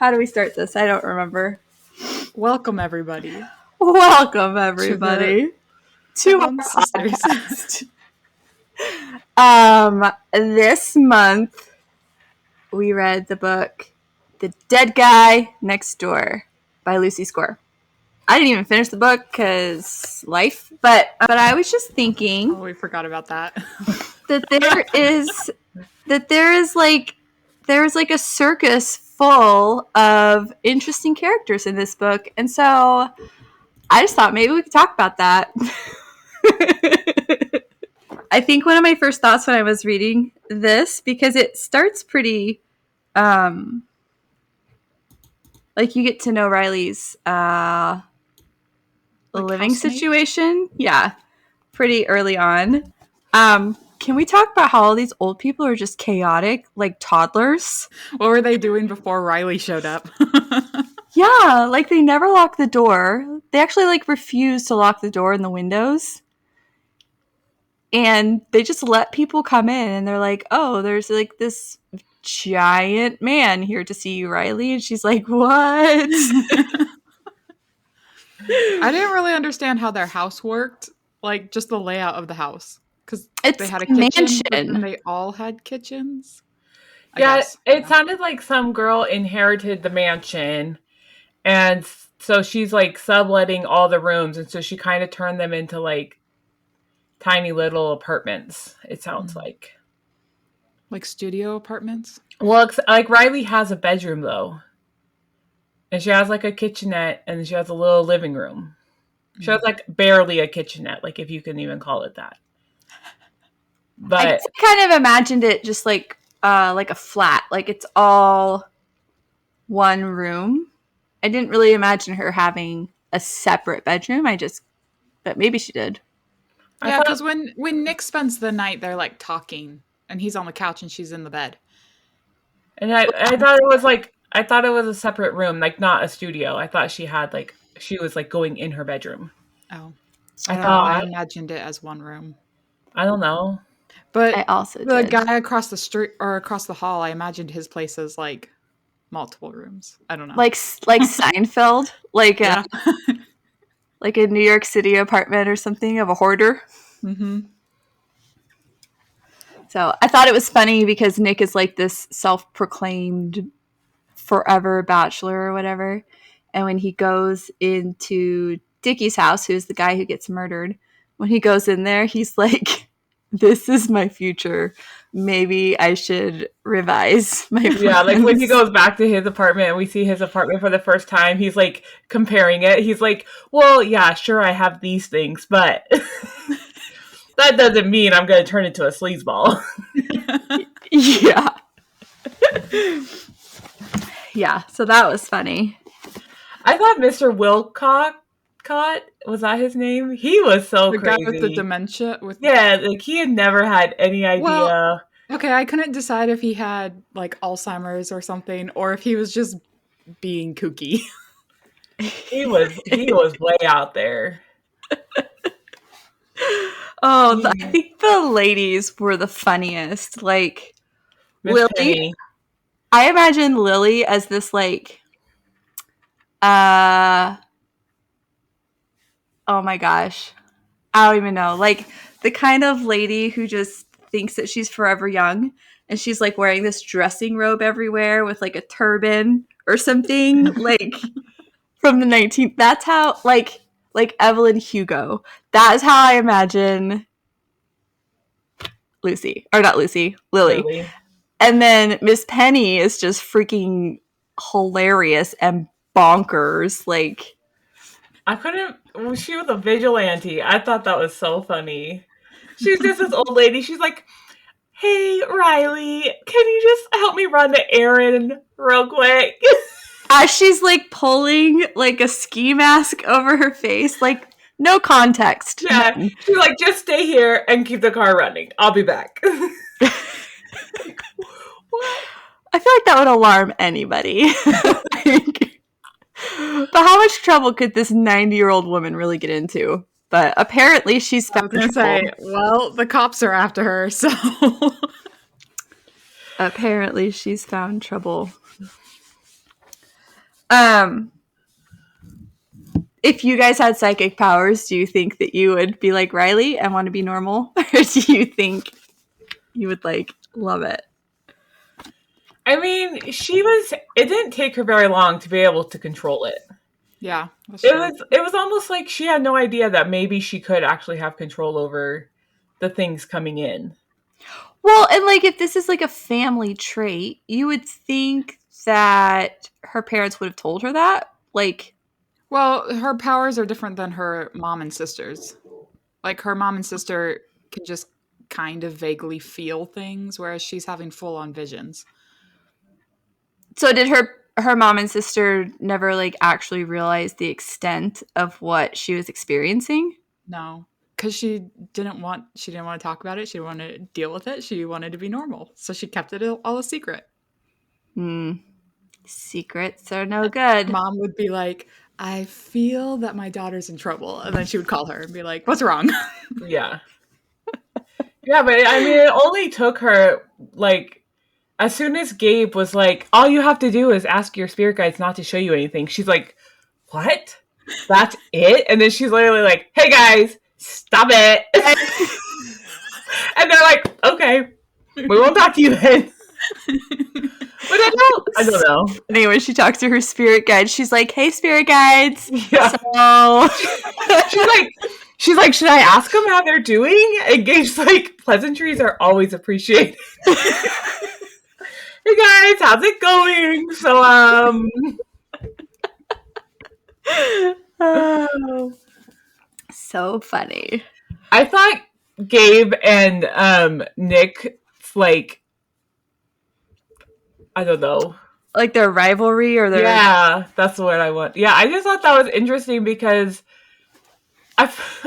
How do we start this? I don't remember. Welcome, everybody. Welcome, everybody, to our podcast. This month, we read the book The Dead Guy Next Door by Lucy Score. I didn't even finish the book because life, but I was just thinking. Oh, we forgot about that. that there is like a circus full of interesting characters in this book, and so I just thought maybe we could talk about that. I think one of my first thoughts when I was reading this, because it starts pretty like you get to know Riley's living situation, pretty early on. Can we talk about how all these old people are just chaotic, like toddlers? What were they doing before Riley showed up? Yeah, like they never lock the door. They actually like refuse to lock the door and the windows. And they just let people come in and they're like, oh, there's like this giant man here to see you, Riley. And she's like, what? I didn't really understand how their house worked, like just the layout of the house. Because they had a kitchen, and they all had kitchens. It sounded like some girl inherited the mansion, and so she's like subletting all the rooms, and so she kind of turned them into like tiny little apartments. It sounds like studio apartments. Well, like Riley has a bedroom though, and she has like a kitchenette, and she has a little living room. She has like barely a kitchenette, like if you can even call it that. But I kind of imagined it just like a flat, like it's all one room. I didn't really imagine her having a separate bedroom. But maybe she did. Yeah, because when Nick spends the night, they're like talking, and he's on the couch and she's in the bed. And I thought it was a separate room, like not a studio. I thought she was like going in her bedroom. Oh, I imagined it as one room. I don't know. But I also the did. guy across the street or across the hall, I imagined his place as like multiple rooms. I don't know. Like Seinfeld, like like a New York City apartment or something of a hoarder. Mm-hmm. So I thought it was funny because Nick is like this self-proclaimed forever bachelor or whatever. And when he goes into Dickie's house, who's the guy who gets murdered, when he goes in there, he's like, this is my future. Maybe I should revise my plans. Yeah, like when he goes back to his apartment and we see his apartment for the first time, he's like comparing it. He's like, well, yeah, sure, I have these things, but that doesn't mean I'm going to turn into a sleazeball. Yeah. Yeah, so that was funny. I thought Mr. Wilcott, was that his name? He was so the crazy. Guy with the dementia? Like he had never had any idea. Well, okay, I couldn't decide if he had like Alzheimer's or something, or if he was just being kooky. He was way out there. Oh, I think the ladies were the funniest. Like Miss Lily. Penny. I imagine Lily as this like oh my gosh. I don't even know. Like the kind of lady who just thinks that she's forever young and she's like wearing this dressing robe everywhere with like a turban or something like from the 19th. That's how like Evelyn Hugo. That is how I imagine Lucy. Or not Lucy, Lily. And then Miss Penny is just freaking hilarious and bonkers. Like she was a vigilante. I thought that was so funny. She's just this old lady. She's like, hey, Riley, can you just help me run the errand real quick? As she's like pulling like a ski mask over her face, like no context. Yeah, she's like, just stay here and keep the car running. I'll be back. Like, what? I feel like that would alarm anybody. But how much trouble could this 90-year-old woman really get into? But apparently she's found trouble. Well, the cops are after her, so... Apparently she's found trouble. If you guys had psychic powers, do you think that you would be like Riley and want to be normal? Or do you think you would like love it? I mean, it didn't take her very long to be able to control it. Yeah. It was almost like she had no idea that maybe she could actually have control over the things coming in. Well, and like if this is like a family trait, you would think that her parents would have told her that. Like, well, her powers are different than her mom and sisters. Like her mom and sister can just kind of vaguely feel things, whereas she's having full on visions. So did her mom and sister never like actually realize the extent of what she was experiencing? No, because she didn't want to talk about it. She didn't want to deal with it. She wanted to be normal, so she kept it all a secret. Secrets are no good. Mom would be like, I feel that my daughter's in trouble, and then she would call her and be like, what's wrong? Yeah. Yeah, but I mean, it only took her like as soon as Gabe was like, all you have to do is ask your spirit guides not to show you anything. She's like, what? That's it? And then she's literally like, hey guys, stop it. And they're like, okay, we won't talk to you then. But I don't know. Anyway, she talks to her spirit guide. She's like, hey, spirit guides. Yeah. So... she's like, should I ask them how they're doing? And Gabe's like, pleasantries are always appreciated. Hey guys, how's it going? So, oh, so funny. I thought Gabe and Nick, like, I don't know. Like their rivalry or their... Yeah, that's what I want. Yeah, I just thought that was interesting because I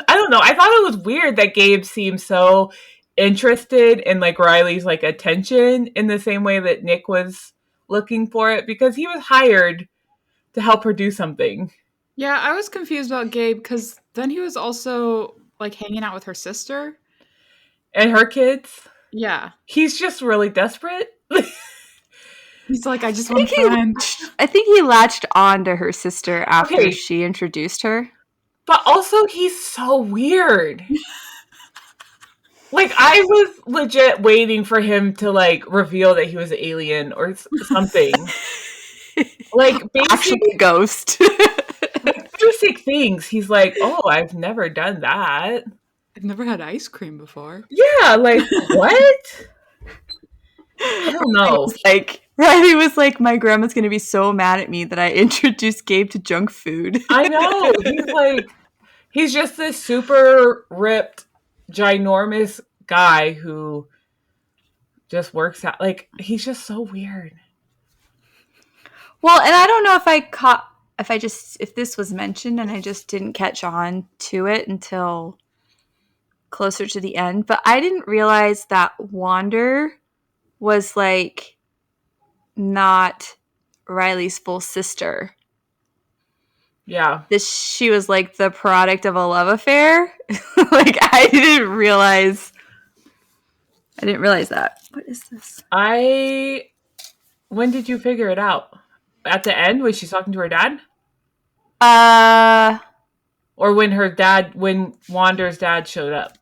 don't know. I thought it was weird that Gabe seemed so interested in like Riley's like attention in the same way that Nick was looking for it because he was hired to help her do something. Yeah, I was confused about Gabe because then he was also like hanging out with her sister and her kids. Yeah, he's just really desperate. He's like, I just want a friend. I think he latched on to her sister after she introduced her. But also, he's so weird. Like, I was legit waiting for him to, like, reveal that he was an alien or something. Like, actually a ghost. Like, basic things. He's like, oh, I've never done that. I've never had ice cream before. Yeah, like, what? I don't know. Riley was like, my grandma's going to be so mad at me that I introduced Gabe to junk food. I know. He's just this super ripped, ginormous guy who just works out. Like, he's just so weird. Well, and I don't know if this was mentioned and I just didn't catch on to it until closer to the end, but I didn't realize that Wander was like not Riley's full sister. Yeah. She was like the product of a love affair. Like, I didn't realize that. What is this? When did you figure it out? At the end when she's talking to her dad? Or when Wander's dad showed up?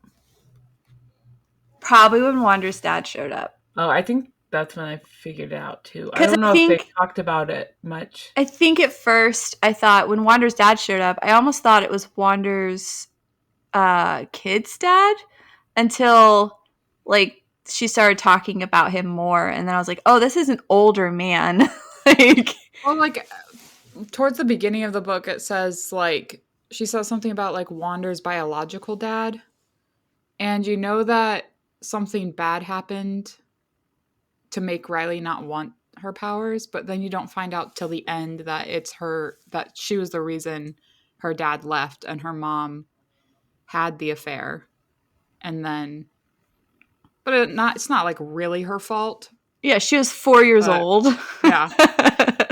Probably when Wander's dad showed up. Oh, I think that's when I figured it out too. I don't know if they talked about it much. I think at first I thought when Wander's dad showed up, I almost thought it was Wander's kid's dad until like she started talking about him more, and then I was like, oh, this is an older man. Well, like towards the beginning of the book, it says like she says something about like Wander's biological dad, and you know that something bad happened to make Riley not want her powers, but then you don't find out till the end that that she was the reason her dad left and her mom had the affair. And then, but it's not like really her fault. Yeah, she was 4 years old. Yeah.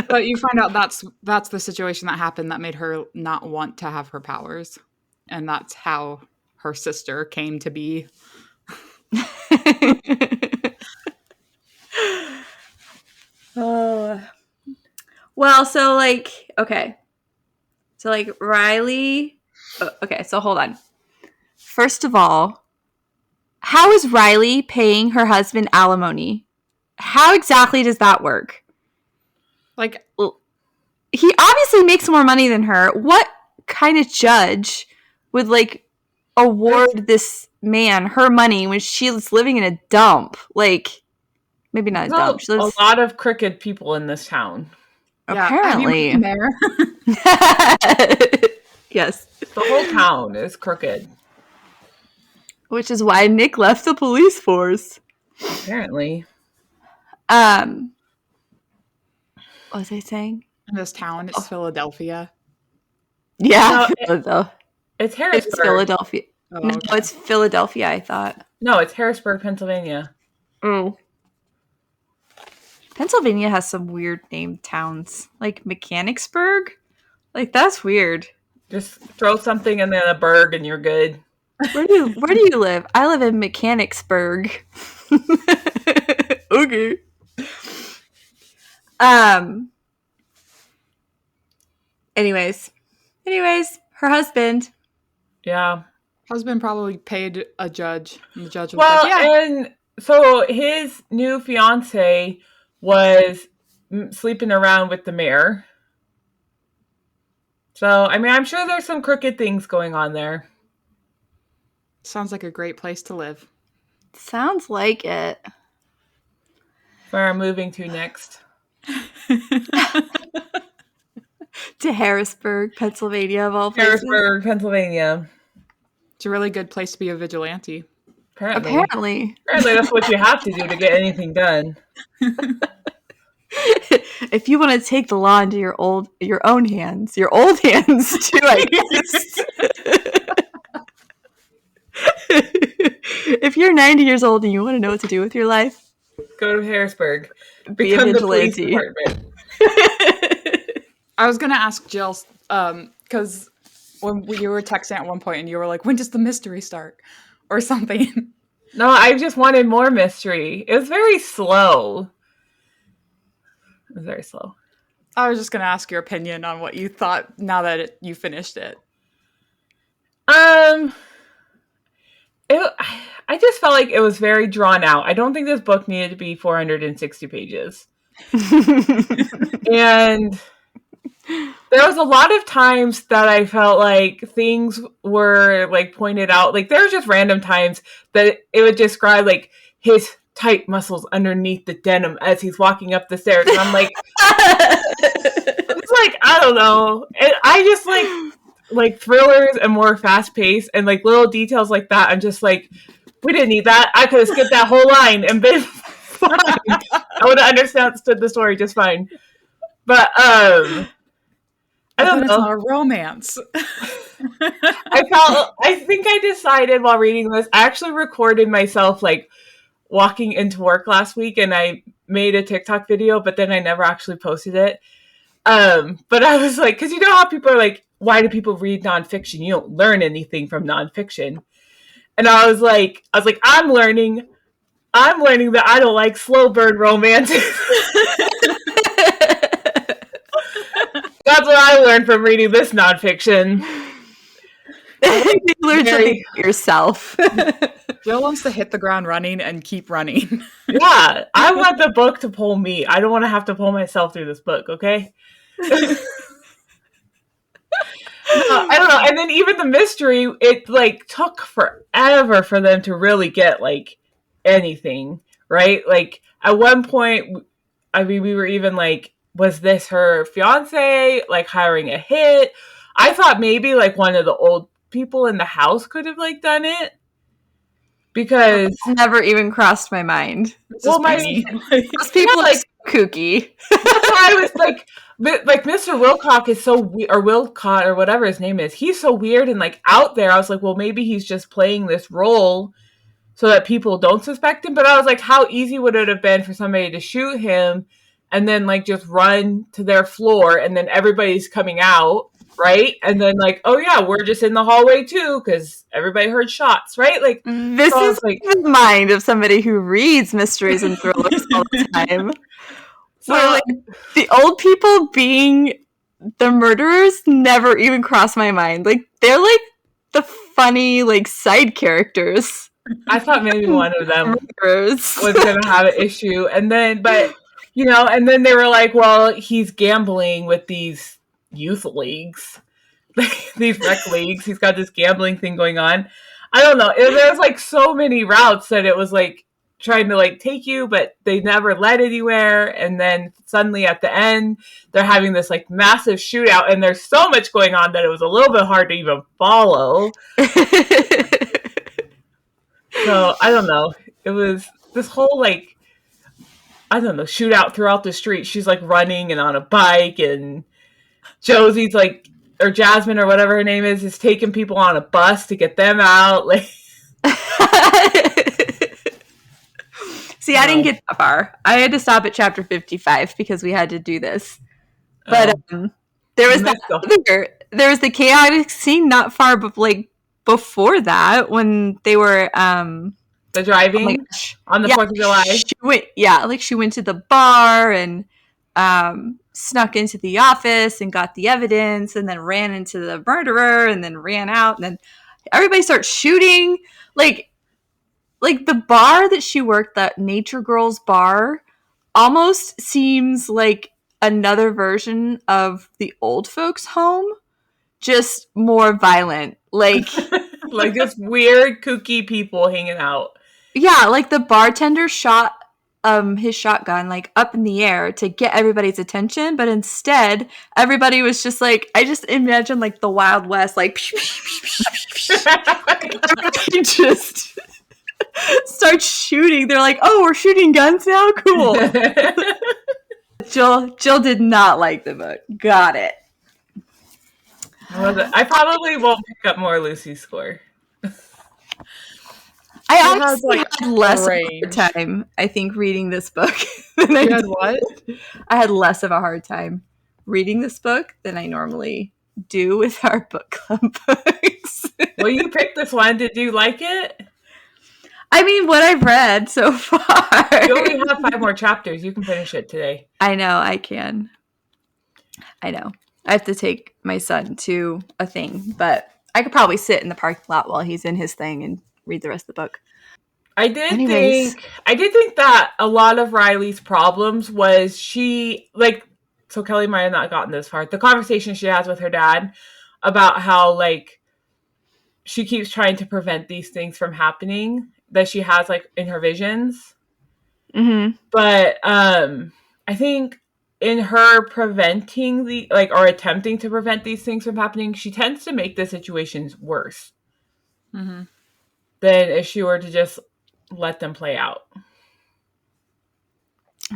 But you find out that's the situation that happened that made her not want to have her powers. And that's how her sister came to be. Oh. Well, so like okay. So, like, Riley... okay, so hold on. First of all, how is Riley paying her husband alimony? How exactly does that work? Like, he obviously makes more money than her. What kind of judge would, like, award this man her money when she's living in a dump? Like, maybe not a dump. She lives... a lot of crooked people in this town. Apparently. have you met the mayor? Yes. The whole town is crooked. Which is why Nick left the police force. Apparently. What was I saying? In this town, it's Philadelphia. Yeah. No, it's Harrisburg. It's Philadelphia. Oh, No, okay. it's Philadelphia, I thought. No, it's Harrisburg, Pennsylvania. Oh. Pennsylvania has some weird named towns. Like Mechanicsburg? Like, that's weird. Just throw something and then a burg and you're good. Where do you live? I live in Mechanicsburg. Okay. Anyways, her husband. Yeah. Husband probably paid a judge, and the judge was Well, like, yeah. and so his new fiance was sleeping around with the mayor. So, I mean, I'm sure there's some crooked things going on there. Sounds like a great place to live. Sounds like it. Where I'm moving to next. To Harrisburg, Pennsylvania, of all places. Harrisburg, Pennsylvania. It's a really good place to be a vigilante. Apparently that's what you have to do to get anything done. If you want to take the law into your old hands too, I guess. If you're 90 years old and you want to know what to do with your life, go to Harrisburg. Be a Become the vigilante. police department. I was going to ask Jill, because when you were texting at one point and you were like, when does the mystery start? Or something. No, I just wanted more mystery. It was very slow. I was just going to ask your opinion on what you thought now that you finished it. I just felt like it was very drawn out. I don't think this book needed to be 460 pages. And there was a lot of times that I felt like things were like pointed out. Like there were just random times that it would describe like his tight muscles underneath the denim as he's walking up the stairs. And I'm like, it's like, I don't know. And I just like thrillers and more fast paced and like little details like that. I'm just like, we didn't need that. I could have skipped that whole line and been fine. I would have understood the story just fine. But I don't know. It's not a romance. I think I decided while reading this, I actually recorded myself like walking into work last week and I made a TikTok video, but then I never actually posted it. But I was like, because you know how people are like, why do people read nonfiction? You don't learn anything from nonfiction. And I was like, I'm learning that I don't like slow burn romances. That's what I learned from reading this nonfiction. You learned something about yourself. Jill wants to hit the ground running and keep running. Yeah, I want the book to pull me. I don't want to have to pull myself through this book, okay? No, I don't know. And then even the mystery, it like took forever for them to really get like anything, right? Like at one point, I mean, we were even like, was this her fiance like hiring a hit? I thought maybe like one of the old people in the house could have like done it because it's never even crossed my mind. Well, those people are like kooky. That's why I was like Mr. Wilcock is so or Wilcott or whatever his name is. He's so weird and like out there. I was like, well, maybe he's just playing this role so that people don't suspect him. But I was like, how easy would it have been for somebody to shoot him and then like just run to their floor and then everybody's coming out, right? And then like, oh yeah, we're just in the hallway too because everybody heard shots, right? Like this is like the mind of somebody who reads mysteries and thrillers all the time. So like the old people being the murderers never even cross my mind. Like, they're like the funny, like, side characters. I thought maybe one of them Murderers. was going to have an issue. And then, but, you know, and then they were like, well, he's gambling with these youth leagues, these rec leagues. He's got this gambling thing going on. I don't know. There's like so many routes that it was like trying to like take you, but they never led anywhere. And then suddenly at the end, they're having this like massive shootout, and there's so much going on that it was a little bit hard to even follow. So I don't know. It was this whole like, I don't know, shootout throughout the street. She's like running and on a bike, and Josie's like, or Jasmine or whatever her name is taking people on a bus to get them out. Like, see, I didn't get that far. I had to stop at chapter 55 because we had to do this. But there was the chaotic scene not far, but like before that, when they were the driving on the 4th of July. She went to the bar and snuck into the office and got the evidence, and then ran into the murderer, and then ran out, and then everybody starts shooting. Like the bar that she worked, that Nature Girls bar, almost seems like another version of the old folks' home, just more violent. Like like just weird, kooky people hanging out. Yeah, like the bartender shot his shotgun like up in the air to get everybody's attention, but instead everybody was just like, I just imagine like the Wild West, like just start shooting. They're like, oh, we're shooting guns now? Cool. Jill did not like the book. Got it. I probably won't pick up more Lucy's score. I honestly had less of a hard time, I think, reading this book than I did. What? I had less of a hard time reading this book than I normally do with our book club books. Well, you picked this one. Did you like it? I mean, what I've read so far. You only have 5 more chapters. You can finish it today. I know, I can. I know. I have to take my son to a thing, but I could probably sit in the parking lot while he's in his thing and read the rest of the book. I did think that a lot of Riley's problems was she, like, so Kelly might have not gotten this far. The conversation she has with her dad about how, like, she keeps trying to prevent these things from happening that she has, like, in her visions. Mm-hmm. But I think in her preventing or attempting to prevent these things from happening, she tends to make the situations worse. Mm-hmm. Than if she were to just let them play out.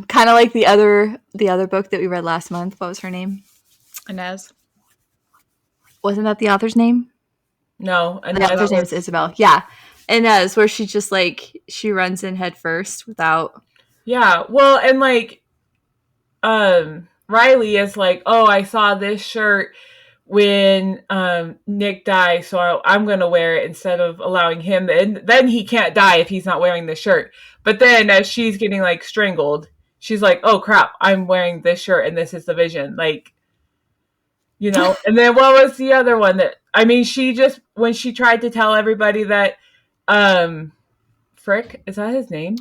Kind of like the other book that we read last month. What was her name? Inez. Wasn't that the author's name? No. The author's name is Isabel. Yeah. Inez, where she just like, she runs in head first without. Yeah. Well, and like, Riley is like, oh, I saw this shirt when Nick died, so I'm going to wear it instead of allowing him. And then he can't die if he's not wearing the shirt. But then as she's getting like strangled, she's like, oh crap, I'm wearing this shirt and this is the vision. Like, you know, and then what was the other one that, I mean, she just, when she tried to tell everybody that, Frick, is that his name?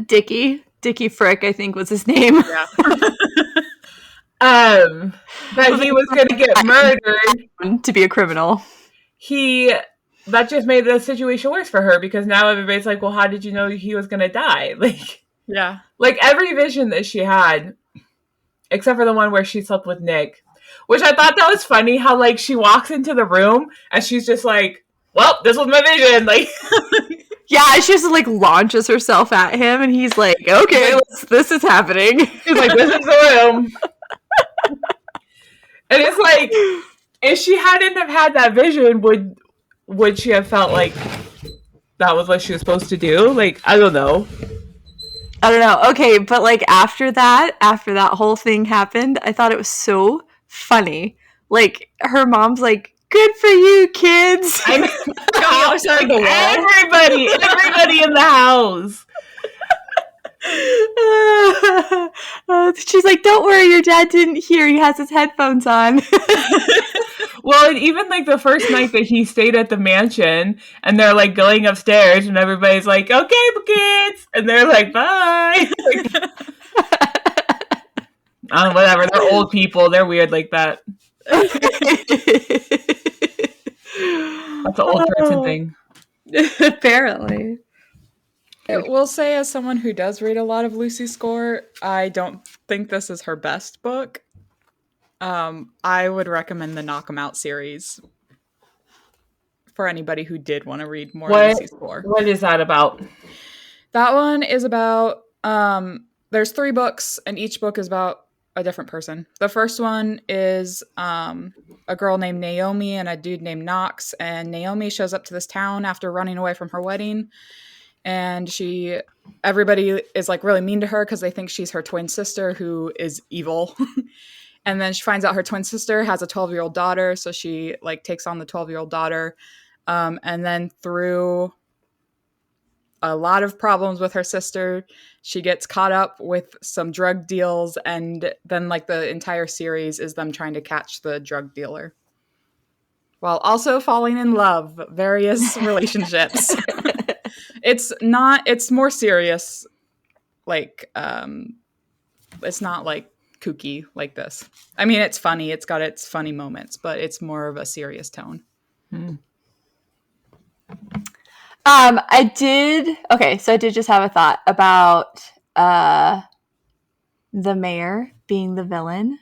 Dickie Frick, I think was his name. Yeah. That he was going to get murdered to be a criminal. That just made the situation worse for her, because now everybody's like, well, how did you know he was going to die? Like, yeah, like every vision that she had, except for the one where she slept with Nick, which I thought that was funny, how like she walks into the room and she's just like, well, this was my vision. Like, yeah, she just like launches herself at him and he's like, okay, this is happening. He's like, this is the room. And it's like, if she hadn't have had that vision, would she have felt like that was what she was supposed to do? Like, I don't know. Okay, but like after that whole thing happened, I thought it was so funny. Like, her mom's like, good for you, kids. I know. Everybody in the house. She's like, don't worry, your dad didn't hear. He has his headphones on. Well, and even like the first night that he stayed at the mansion and they're like going upstairs and everybody's like, okay, kids. And they're like, bye. Whatever. They're old people. They're weird like that. That's an old person thing. Apparently. I will say, as someone who does read a lot of Lucy Score, I don't think this is her best book. I would recommend the Knock 'em Out series for anybody who did want to read more Lucy Score. What is that about? That one is about, there's 3 books, and each book is about a different person. The first one is a girl named Naomi and a dude named Knox, and Naomi shows up to this town after running away from her wedding, and everybody is like really mean to her because they think she's her twin sister who is evil. And then she finds out her twin sister has a 12-year-old daughter, so she like takes on the 12-year-old daughter. And then through a lot of problems with her sister, she gets caught up with some drug deals, and then like the entire series is them trying to catch the drug dealer while also falling in love, various relationships. It's more serious. Like, it's not like kooky like this. I mean, it's funny. It's got its funny moments, but it's more of a serious tone. I did just have a thought about the mayor being the villain.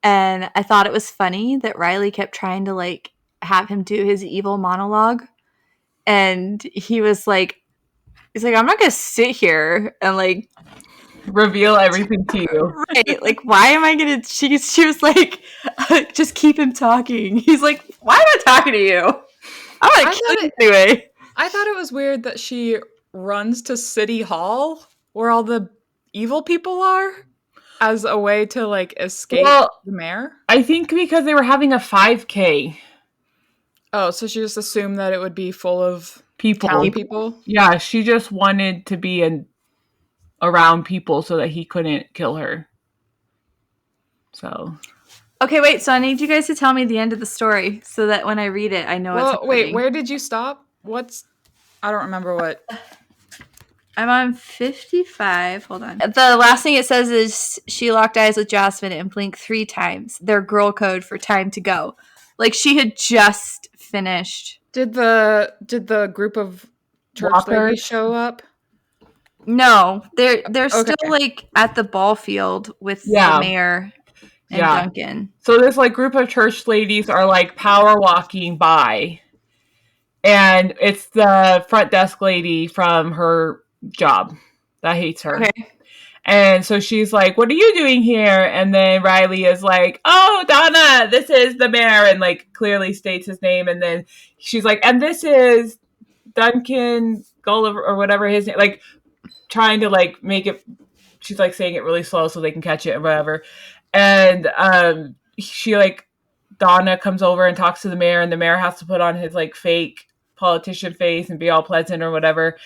And I thought it was funny that Riley kept trying to like have him do his evil monologue. And he's like, I'm not going to sit here and like reveal everything to you. Right. Like, why am I going to, she was like, just keep him talking. He's like, why am I talking to you? I'm going to kill you anyway. I thought it was weird that she runs to City Hall where all the evil people are as a way to like escape the mayor. I think because they were having a 5K. Oh, so she just assumed that it would be full of people? Yeah, she just wanted to be around people so that he couldn't kill her. So. Okay, wait, so I need you guys to tell me the end of the story so that when I read it, I know it's happening. Wait, where did you stop? I don't remember what. I'm on 55. Hold on. The last thing it says is she locked eyes with Jasmine and blinked 3 times. Their girl code for time to go. Like she had just finished. Did the group of church ladies show up? No, they're still like at the ball field with the mayor and Duncan. So this like group of church ladies are like power walking by. And it's the front desk lady from her job that hates her. Okay. And so she's like, what are you doing here? And then Riley is like, oh, Donna, this is the mayor. And like clearly states his name. And then she's like, and this is Duncan Gulliver or whatever his name, like trying to like make it, she's like saying it really slow so they can catch it or whatever. And she like, Donna comes over and talks to the mayor, and the mayor has to put on his like fake politician face and be all pleasant or whatever.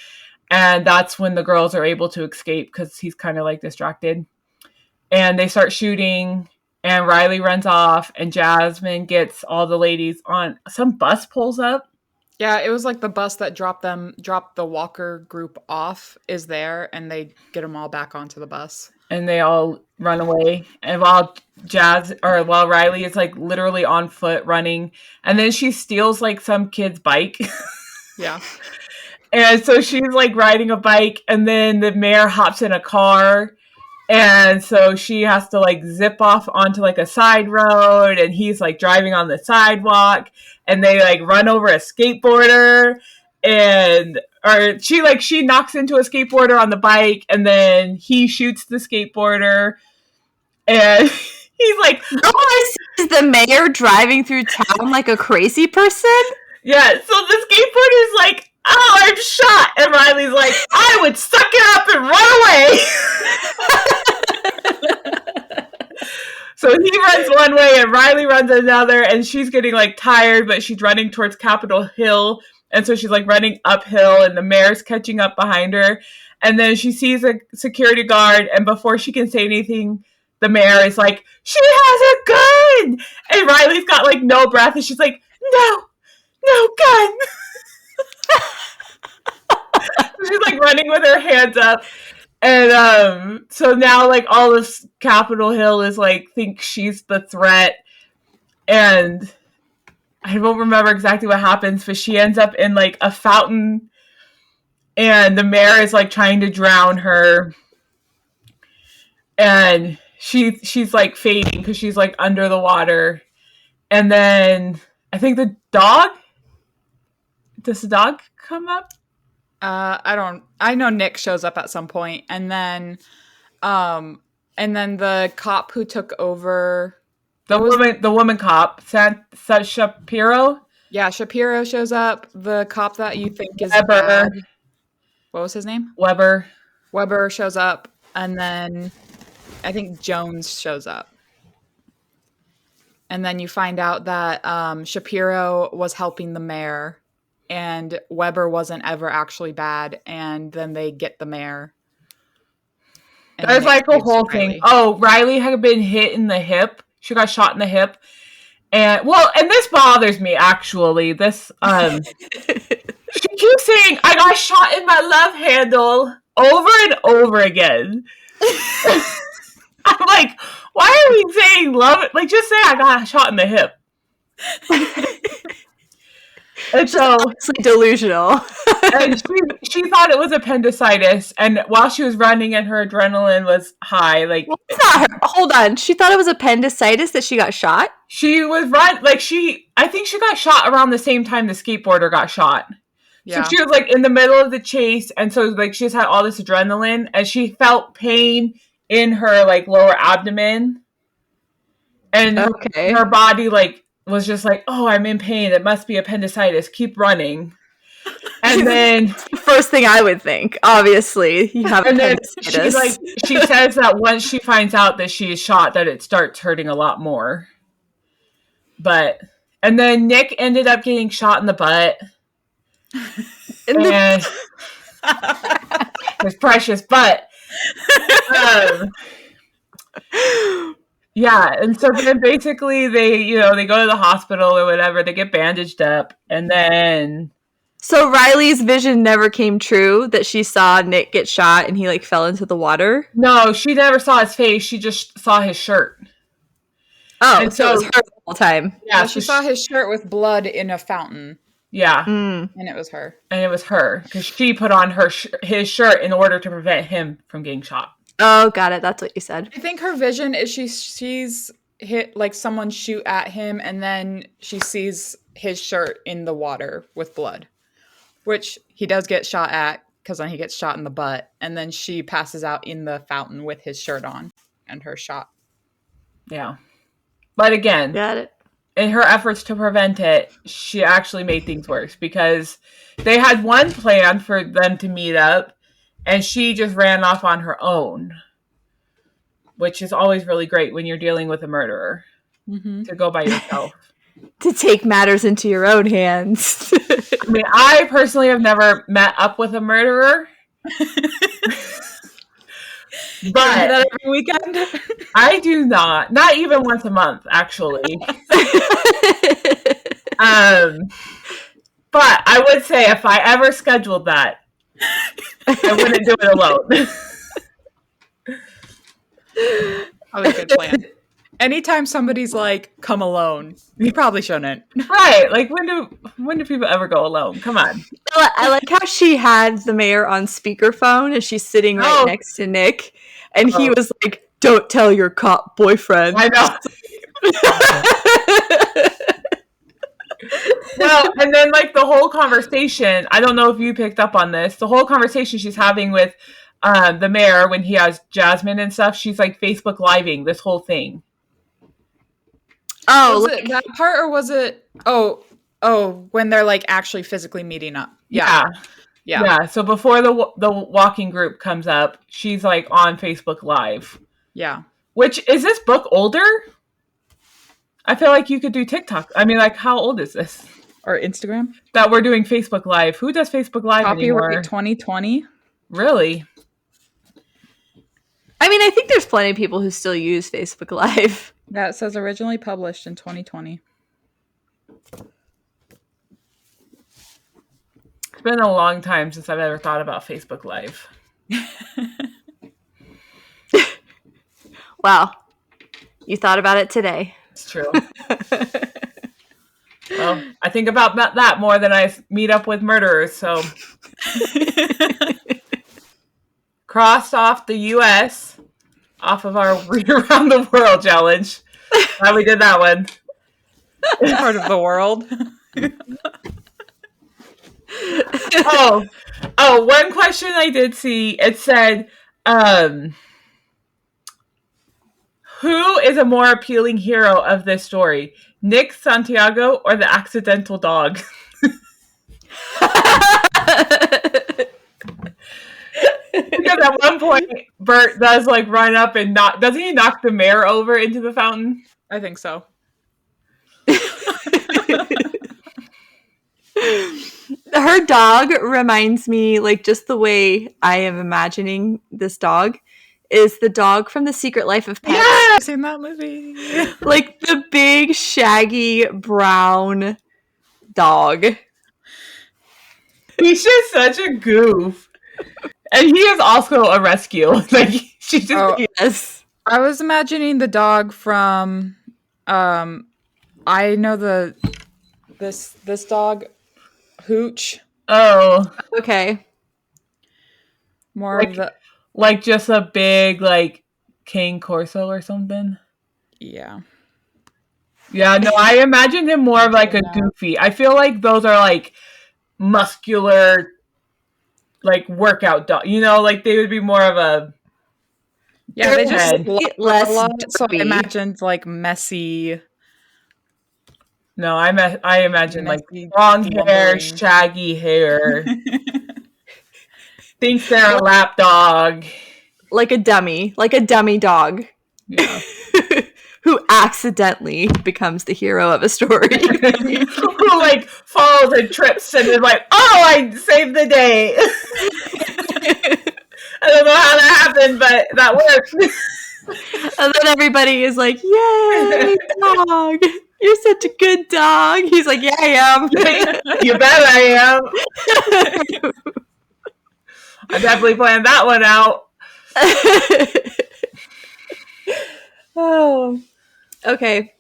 And that's when the girls are able to escape because he's kind of like distracted. And they start shooting, and Riley runs off, and Jasmine gets all the ladies on some bus pulls up. Yeah, it was like the bus that dropped the Walker group off is there, and they get them all back onto the bus. And they all run away. And while Riley is like literally on foot running, and then she steals like some kid's bike. Yeah. And so she's like riding a bike, and then the mayor hops in a car, and so she has to like zip off onto like a side road, and he's like driving on the sidewalk, and they like run over a skateboarder, she knocks into a skateboarder on the bike, and then he shoots the skateboarder, and he's like, oh, is the mayor driving through town like a crazy person? Yeah, so the skateboarder's like, oh, I'm shot. And Riley's like, I would suck it up and run away. So he runs one way and Riley runs another, and she's getting like tired, but she's running towards Capitol Hill. And so she's like running uphill, and the mayor's catching up behind her. And then she sees a security guard, and before she can say anything, the mayor is like, she has a gun! And Riley's got like no breath, and she's like, no gun! She's like running with her hands up. And so now like all of Capitol Hill is like, thinks she's the threat. And I don't remember exactly what happens, but she ends up in like a fountain, and the mayor is like trying to drown her. And she's like fading because she's like under the water. And then I think does the dog come up? I know Nick shows up at some point, and then the cop who took over, the woman cop, Shapiro. Yeah, Shapiro shows up. The cop that you think is Weber. bad. What was his name? Weber shows up, and then I think Jones shows up. And then you find out that Shapiro was helping the mayor, and Weber wasn't ever actually bad, and then they get the mayor. There's like a whole thing. Oh, Riley had been hit in the hip. She got shot in the hip. And this bothers me actually. This she keeps saying, I got shot in my love handle over and over again. I'm like, why are we saying love? Like, just say I got shot in the hip. And so Honestly delusional. and she thought it was appendicitis, and while she was running and her adrenaline was high, like, well, it's not her. Hold on. She thought it was appendicitis that she got shot? she was I think she got shot around the same time the skateboarder got shot. Yeah. So she was like in the middle of the chase, and so like she just had all this adrenaline, and she felt pain in her like lower abdomen, and her body like was just like, oh, I'm in pain. It must be appendicitis. Keep running. And then the first thing I would think, obviously, you have appendicitis. She says that once she finds out that she is shot, that it starts hurting a lot more. And then Nick ended up getting shot in the butt. And his precious butt. Yeah, and so then basically they go to the hospital or whatever, they get bandaged up, and then... So Riley's vision never came true, that she saw Nick get shot and he like fell into the water? No, she never saw his face, she just saw his shirt. Oh, and so it was her the whole time. Yeah, she saw his shirt with blood in a fountain. Yeah. And it was her. And it was her, because she put on his shirt in order to prevent him from getting shot. Oh, got it. That's what you said. I think her vision is she's hit, like, someone shoot at him, and then she sees his shirt in the water with blood, which he does get shot at, because then he gets shot in the butt, and then she passes out in the fountain with his shirt on and her shot. Yeah. But again, got it. In her efforts to prevent it, she actually made things worse, because they had one plan for them to meet up, and she just ran off on her own, which is always really great when you're dealing with a murderer, to go by yourself. To take matters into your own hands. I mean, I personally have never met up with a murderer. But that every weekend? I do not. Not even once a month, actually. But I would say if I ever scheduled that, I wouldn't do it alone. Probably a good plan. Anytime somebody's like, come alone, you probably shouldn't. Right. Like, when do people ever go alone? Come on. I like how she had the mayor on speakerphone and she's sitting right next to Nick. And he was like, don't tell your cop boyfriend. I know. Well, and then like the whole conversation, I don't know if you picked up on this, the whole conversation she's having with the mayor when he has Jasmine and stuff, she's like Facebook Living this whole thing. Oh, was it that part, or was it when they're like actually physically meeting up? Yeah. So before the walking group comes up, she's like on Facebook Live. Yeah. Which, is this book older? I feel like you could do TikTok. I mean, like, how old is this? Or Instagram? That we're doing Facebook Live. Who does Facebook Live anymore? Copyright 2020. Really? I mean, I think there's plenty of people who still use Facebook Live. Yeah, it says originally published in 2020. It's been a long time since I've ever thought about Facebook Live. Wow. You thought about it today. It's true. Well, I think about that more than I meet up with murderers, so. Crossed off the U.S. off of our Read Around the World challenge. Glad we did that one. Part of the world. One question I did see, it said, who is a more appealing hero of this story? Nick, Santiago, or the accidental dog? Because at one point, Bert does like run up and doesn't he knock the mayor over into the fountain? I think so. Her dog reminds me, like, just the way I am imagining this dog is the dog from The Secret Life of Pets. Yeah, I've seen that movie. Like the big, shaggy, brown dog. He's just such a goof. And he is also a rescue. Like, she just... Yes. I was imagining the dog from, I know this dog, Hooch. Oh. Okay. More of the... Like, just a big, like, Cane Corso or something? Yeah. Yeah, no, I imagined him more of, like, a goofy. I feel like those are, like, muscular, like, workout dog. You know, like, they would be more of a... Yeah, they just less a lot, so I derpy. imagined, like, messy... No, I imagine, like, messy, long hair, lumbering. shaggy hair. Thinks they're a lap dog. Like a dummy dog. Yeah. Who accidentally becomes the hero of a story. Who, like, falls and trips and is like, oh, I saved the day. I don't know how that happened, but that worked. And then everybody is like, yay, dog. You're such a good dog. He's like, yeah, I am. You bet I am. I definitely planned that one out. Oh, okay.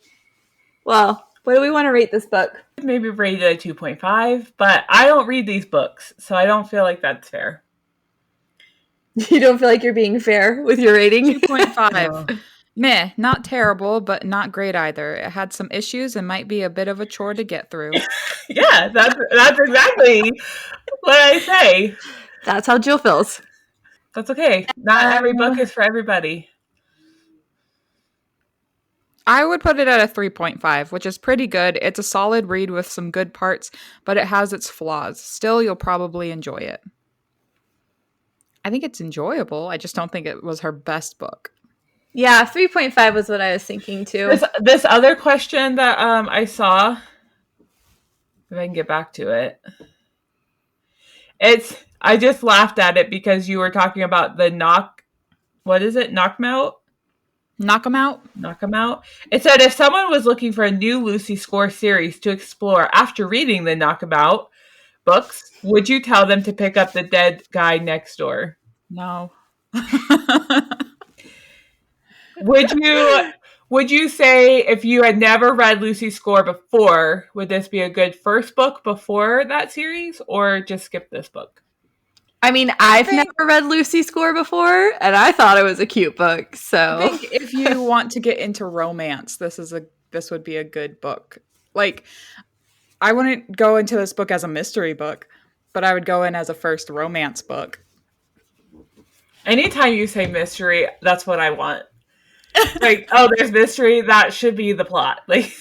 Well, what do we want to rate this book? Maybe rated a 2.5, but I don't read these books, so I don't feel like that's fair. You don't feel like you're being fair with your rating? 2.5. Meh, not terrible, but not great either. It had some issues and might be a bit of a chore to get through. Yeah, that's exactly what I say. That's how Jill feels. That's okay. Not every book is for everybody. I would put it at a 3.5, which is pretty good. It's a solid read with some good parts, but it has its flaws. Still, you'll probably enjoy it. I think it's enjoyable. I just don't think it was her best book. Yeah, 3.5 was what I was thinking too. This other question that I saw, if I can get back to it, I just laughed at it because you were talking about the knock 'em out? Knock 'em out? Knock 'em out. It said if someone was looking for a new Lucy Score series to explore after reading the Knock 'em Out books, would you tell them to pick up The Dead Guy Next Door? No. Would you say if you had never read Lucy Score before, would this be a good first book before that series, or just skip this book? I mean, I've never read Lucy Score before, and I thought it was a cute book. So I think if you want to get into romance, this would be a good book. Like, I wouldn't go into this book as a mystery book, but I would go in as a first romance book. Anytime you say mystery, that's what I want. Like, oh, there's mystery. That should be the plot. Like,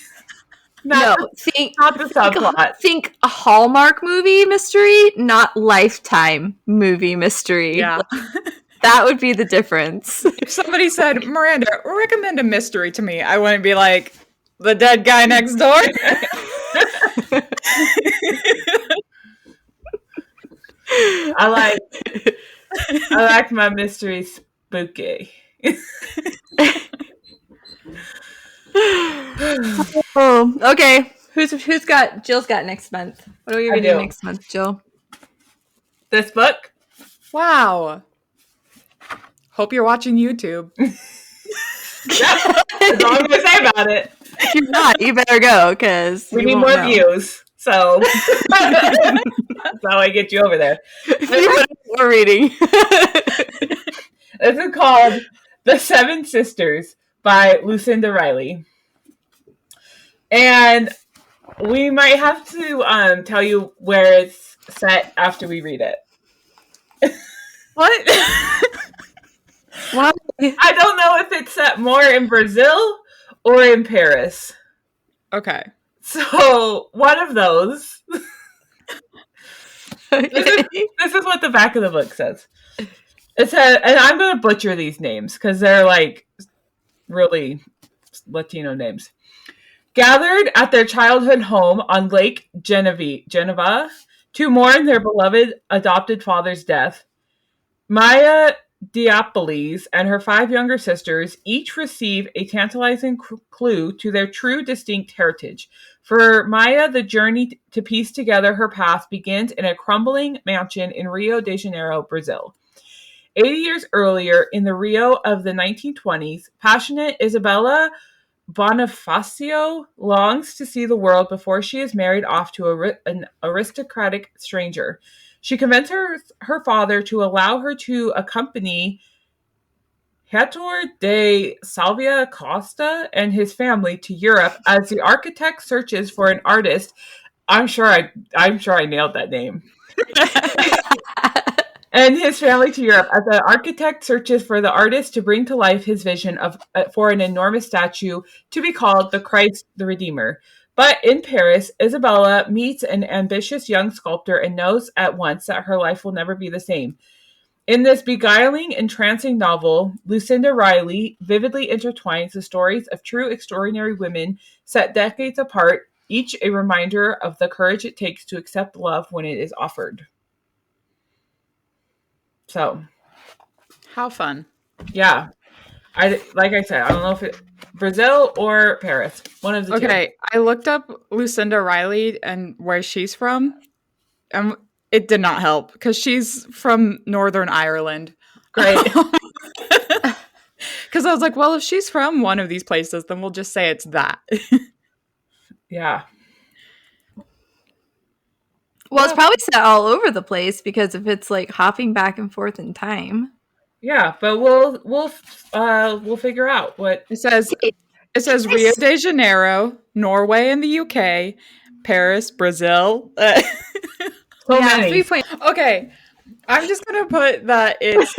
not the subplot. Think a Hallmark movie mystery, not Lifetime movie mystery. Yeah. Like, that would be the difference. If somebody said, Miranda, recommend a mystery to me, I wouldn't be like, The Dead Guy Next Door. I like my mystery spooky. Oh, okay. Jill's got next month. What are we reading next month, Jill? This book. Wow. Hope you're watching YouTube. That's all I'm going to say about it. If you're not, you better go, because we need more views. So that's how I get you over there. What we're reading. This is called The Seven Sisters by Lucinda Riley. And we might have to tell you where it's set after we read it. What? What? I don't know if it's set more in Brazil or in Paris. Okay. So, one of those. Okay. This is what the back of the book says. It says, and I'm going to butcher these names because they're like really Latino names. Gathered at their childhood home on Lake Geneva to mourn their beloved adopted father's death, Maya Diapolis and her 5 younger sisters each receive a tantalizing clue to their true distinct heritage. For Maya, the journey to piece together her past begins in a crumbling mansion in Rio de Janeiro, Brazil. 80 years earlier, in the Rio of the 1920s, passionate Isabella Bonifacio longs to see the world before she is married off to an aristocratic stranger. She convinces her father to allow her to accompany Hector de Salvia Costa and his family to Europe as the architect searches for an artist. I'm sure I nailed that name. And his family to Europe as the architect searches for the artist to bring to life his vision for an enormous statue to be called the Christ the Redeemer. But in Paris, Isabella meets an ambitious young sculptor and knows at once that her life will never be the same. In this beguiling, entrancing novel, Lucinda Riley vividly intertwines the stories of true extraordinary women set decades apart, each a reminder of the courage it takes to accept love when it is offered. So, how fun. Yeah. Like I said, I don't know if it's Brazil or Paris. One of the two. Okay, I looked up Lucinda Riley and where she's from. It did not help because she's from Northern Ireland. Great. Because I was like, well, if she's from one of these places, then we'll just say it's that. Yeah. Well, it's probably set all over the place because if it's like hopping back and forth in time. Yeah, but we'll figure out what it says. It says Rio de Janeiro, Norway and the UK, Paris, Brazil. So many. Okay, I'm just gonna put that it's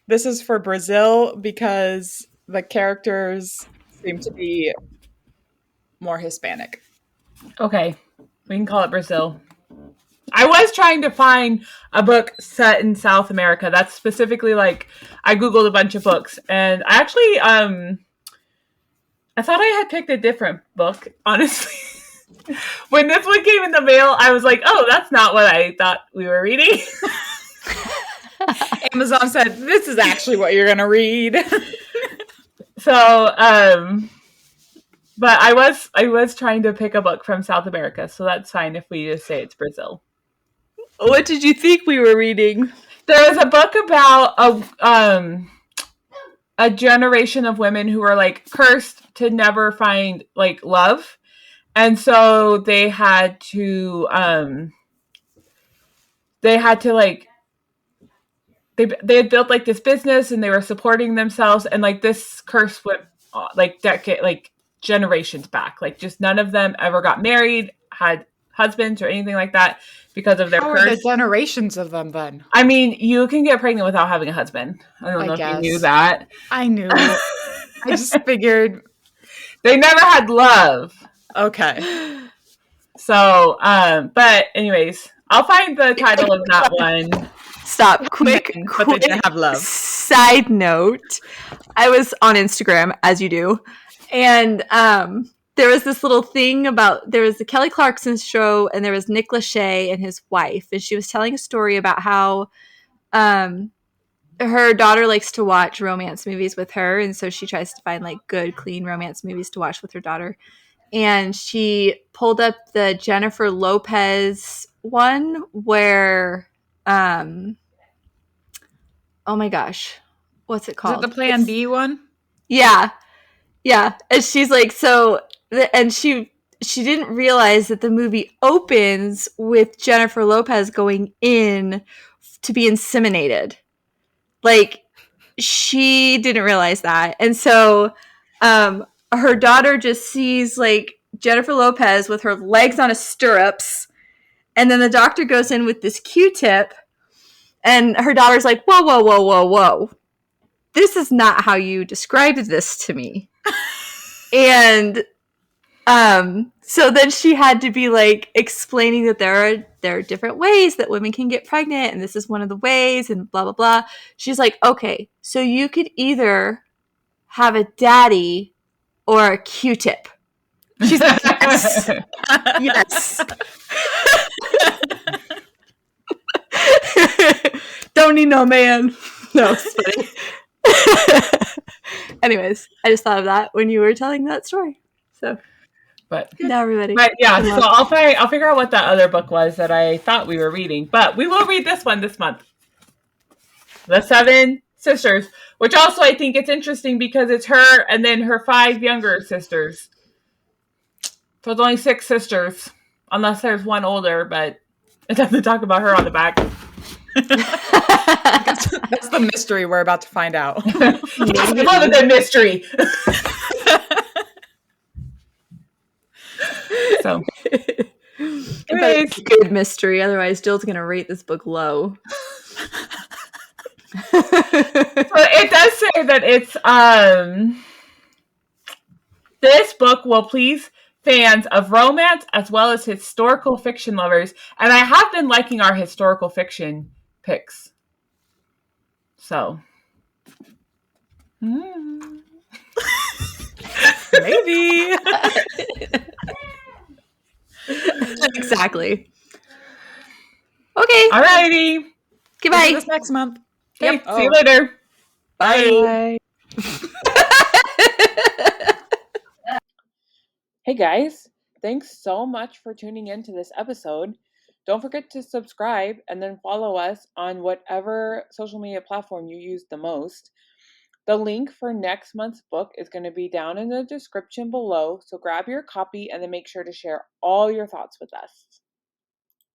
this is for Brazil because the characters seem to be more Hispanic. Okay, we can call it Brazil. I was trying to find a book set in South America. That's specifically like I Googled a bunch of books, and I actually I thought I had picked a different book, honestly. When this one came in the mail, I was like, oh, that's not what I thought we were reading. Amazon said, this is actually what you're going to read. So, but I was trying to pick a book from South America, so that's fine if we just say it's Brazil. What did you think we were reading? There was a book about a generation of women who were like cursed to never find like love. And so they had to like they had built like this business and they were supporting themselves, and like this curse went like generations back. Like just none of them ever got married, had husbands or anything like that because of their curse. How are the generations of them then? I mean, you can get pregnant without having a husband. I don't know if you knew that. I knew. I just figured they never had love. Okay. So, but anyways, I'll find the title of that one. Stop. Quick but they didn't have love. Side note. I was on Instagram, as you do, and there was this little thing about, there was the Kelly Clarkson show, and there was Nick Lachey and his wife, and she was telling a story about how her daughter likes to watch romance movies with her, and so she tries to find like good, clean romance movies to watch with her daughter. And she pulled up the Jennifer Lopez one where, oh my gosh, what's it Is it called? the Plan B one? Yeah, yeah. And she's like, and she didn't realize that the movie opens with Jennifer Lopez going in to be inseminated. Like, she didn't realize that. And so her daughter just sees like Jennifer Lopez with her legs on a stirrups, and then the doctor goes in with this Q-tip, and her daughter's like, whoa, whoa, whoa, whoa, whoa. This is not how you described this to me. And so then she had to be like explaining that there are different ways that women can get pregnant, and this is one of the ways, and blah blah blah. She's like, okay, so you could either have a daddy or a Q-tip. She's like, yes, yes. Don't need no man. No, it's funny. Anyways, I just thought of that when you were telling that story. So, but now everybody. But yeah, so I'll figure out what that other book was that I thought we were reading. But we will read this one this month. The Seven Sisters, which also I think it's interesting because it's her and then her 5 younger sisters. So it's only 6 sisters, unless there's one older, but it doesn't talk about her on the back. That's the mystery we're about to find out. I love a good mystery. So, it's a good mystery. Otherwise, Jill's gonna rate this book low. So it does say that it's this book will please fans of romance as well as historical fiction lovers, and I have been liking our historical fiction picks. So, maybe. Exactly. Okay. Alrighty. Goodbye. See you this next month. Okay. See you later. Bye. Hey guys, thanks so much for tuning in to this episode. Don't forget to subscribe and then follow us on whatever social media platform you use the most. The link for next month's book is going to be down in the description below, so grab your copy and then make sure to share all your thoughts with us.